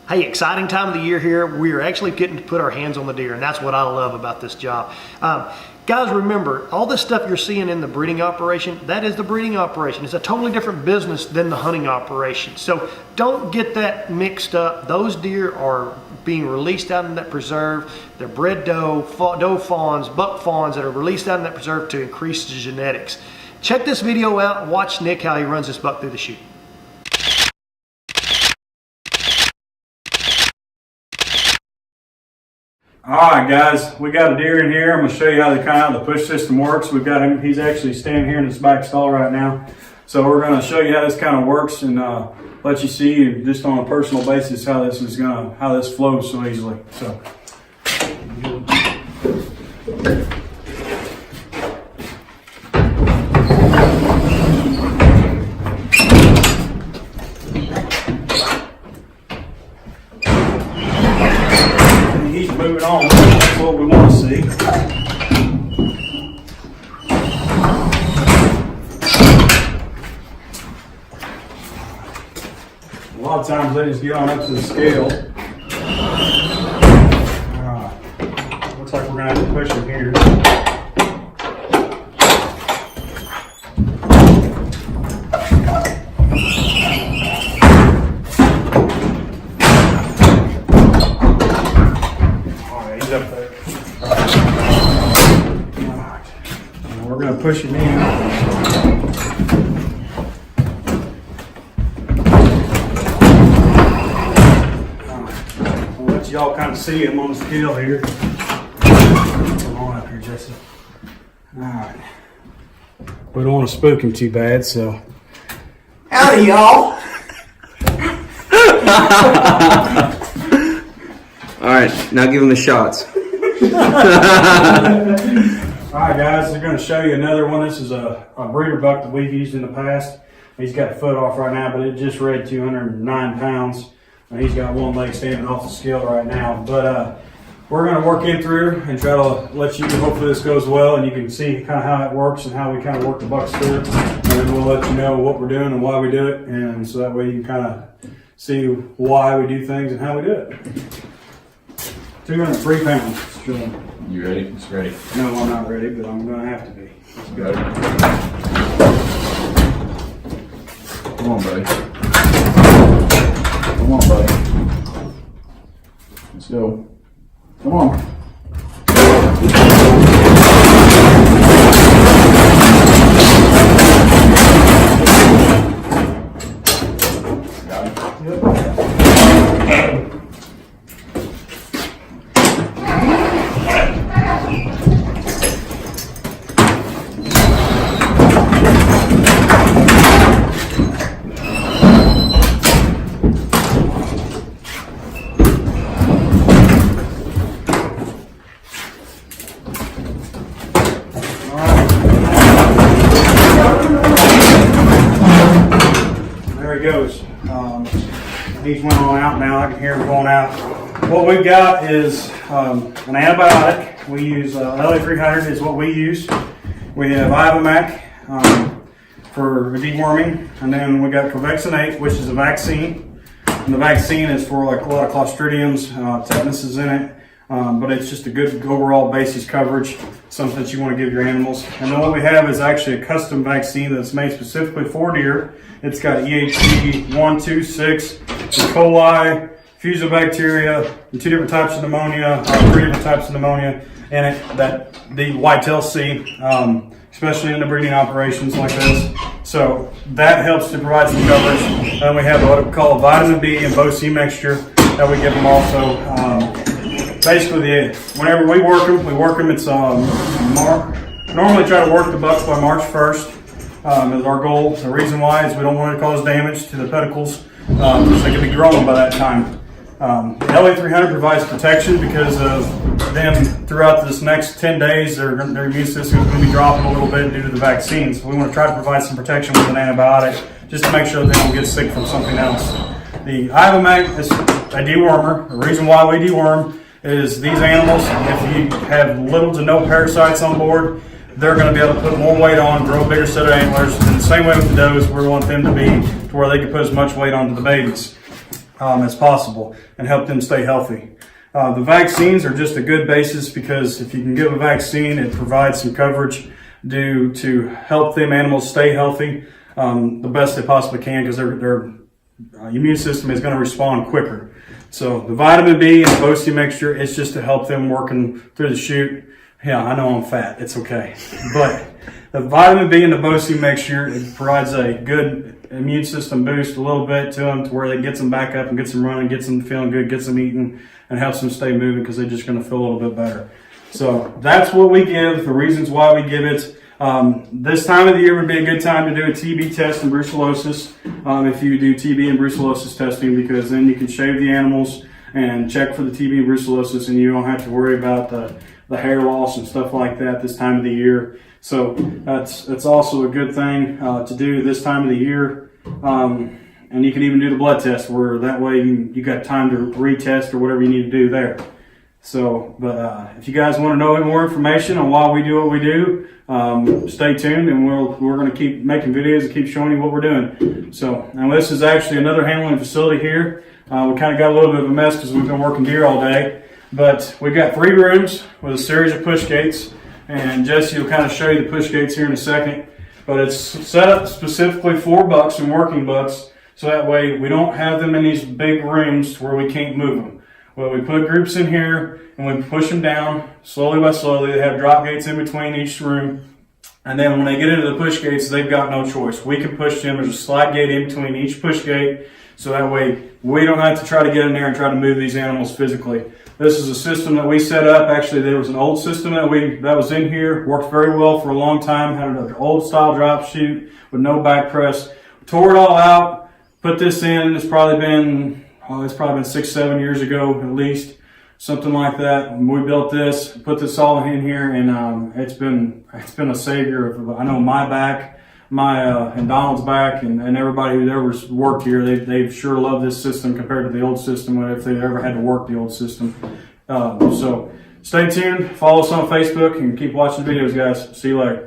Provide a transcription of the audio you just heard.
Hey, exciting time of the year here. We are actually getting to put our hands on the deer, and that's what I love about this job. Guys, remember, all this stuff you're seeing in the breeding operation, that is the breeding operation. It's a totally different business than the hunting operation. So don't get that mixed up. Those deer are being released out in that preserve. They're bred doe fawns, buck fawns that are released out in that preserve to increase the genetics. Check this video out and watch Nick how he runs this buck through the chute. All right, guys, we got a deer in here. I'm going to show you how the push system works. We've got him. He's actually standing here in this back stall right now. So we're going to show you how this kind of works and let you see just on a personal basis how this flows so easily. So. He's moving on. That's what we want to see. A lot of times they just get on up to the scale. Looks like we're going to have to push him here. He's up there. Alright. We're going to push him in. I'll let y'all kind of see him on the scale here. Come on up here, Jesse. Alright. We don't want to spook him too bad, so. Howdy, y'all. All right, now give him the shots. All right, guys, they're going to show you another one. This is a breeder buck that we've used in the past. He's got a foot off right now, but it just read 209 pounds. And he's got one leg standing off the scale right now. But we're going to work in through and try to let you, hopefully this goes well, and you can see kind of how it works and how we kind of work the bucks through. And then we'll let you know what we're doing and why we do it. And so that way you can kind of see why we do things and how we do it. 203 pounds. Sure. You ready? It's ready. No, I'm not ready, but I'm going to have to be. Let's go. Come on, buddy. Come on, buddy. Let's go. Come on. Got it? Yep. There he goes. He's went on out now. I can hear him going out. What we've got is an antibiotic. We use LA300 is what we use. We have Ivamac for deworming, and then we got Covexinate, which is a vaccine. And the vaccine is for like a lot of Clostridiums, tetanus is in it, but it's just a good overall basis coverage, something that you want to give your animals. And then what we have is actually a custom vaccine that's made specifically for deer. It's got EHC 1, 2, 6, E. coli, fusobacteria, and 2 different types of pneumonia, 3 different types of pneumonia in it that the whitetail see, especially in the breeding operations like this. So that helps to provide some coverage. And we have what we call a vitamin B and Bo-C mixture that we give them also. Basically, whenever we work them, it's normally try to work the bucks by March 1st. Is our goal. The reason why is we don't want to cause damage to the pedicles because they can be growing by that time. LA300 provides protection because of them throughout this next 10 days. Their immune system is going to be dropping a little bit due to the vaccines. We want to try to provide some protection with an antibiotic just to make sure that they don't get sick from something else. The Ivamac is a dewormer. The reason why we deworm is these animals, if you have little to no parasites on board, they're going to be able to put more weight on, grow a bigger set of antlers. And the same way with the does, we want them to be to where they can put as much weight onto the babies. as possible and help them stay healthy. The vaccines are just a good basis because if you can give a vaccine, it provides some coverage to help them animals stay healthy the best they possibly can, because their immune system is going to respond quicker. So the vitamin B and the Bosie mixture, it's just to help them working through the chute. Yeah, I know I'm fat. It's okay. But the vitamin B and the Bosie mixture, it provides a good immune system boost a little bit to them, to where it gets them back up and gets them running, gets them feeling good, gets them eating, and helps them stay moving because they're just going to feel a little bit better. So that's what we give, the reasons why we give it. This time of the year would be a good time to do a TB test and brucellosis, if you do TB and brucellosis testing, because then you can shave the animals and check for the TB and brucellosis, and you don't have to worry about the hair loss and stuff like that this time of the year. So that's also a good thing to do this time of the year. And you can even do the blood test, where that way you got time to retest or whatever you need to do there. So, but if you guys want to know more information on why we do what we do, stay tuned, and we're going to keep making videos and keep showing you what we're doing. So, now this is actually another handling facility here. We kind of got a little bit of a mess because we've been working deer all day, but we've got 3 rooms with a series of push gates, and Jesse will kind of show you the push gates here in a second. But it's set up specifically for bucks and working bucks, so that way we don't have them in these big rooms where we can't move them. Well, we put groups in here and we push them down slowly by slowly. They have drop gates in between each room. And then when they get into the push gates, they've got no choice. We can push them. There's a slide gate in between each push gate. So that way we don't have to try to get in there and try to move these animals physically. This is a system that we set up. Actually, there was an old system that was in here. Worked very well for a long time. Had an old style drop chute with no back press. Tore it all out. Put this in. It's probably been 6-7 years ago at least, something like that. When we built this, put this all in here, and it's been a savior of, I know, my back, and Donald's back, and everybody who's ever worked here. They've sure loved this system compared to the old system, if they ever had to work the old system. So stay tuned, follow us on Facebook, and keep watching videos, guys. See you later.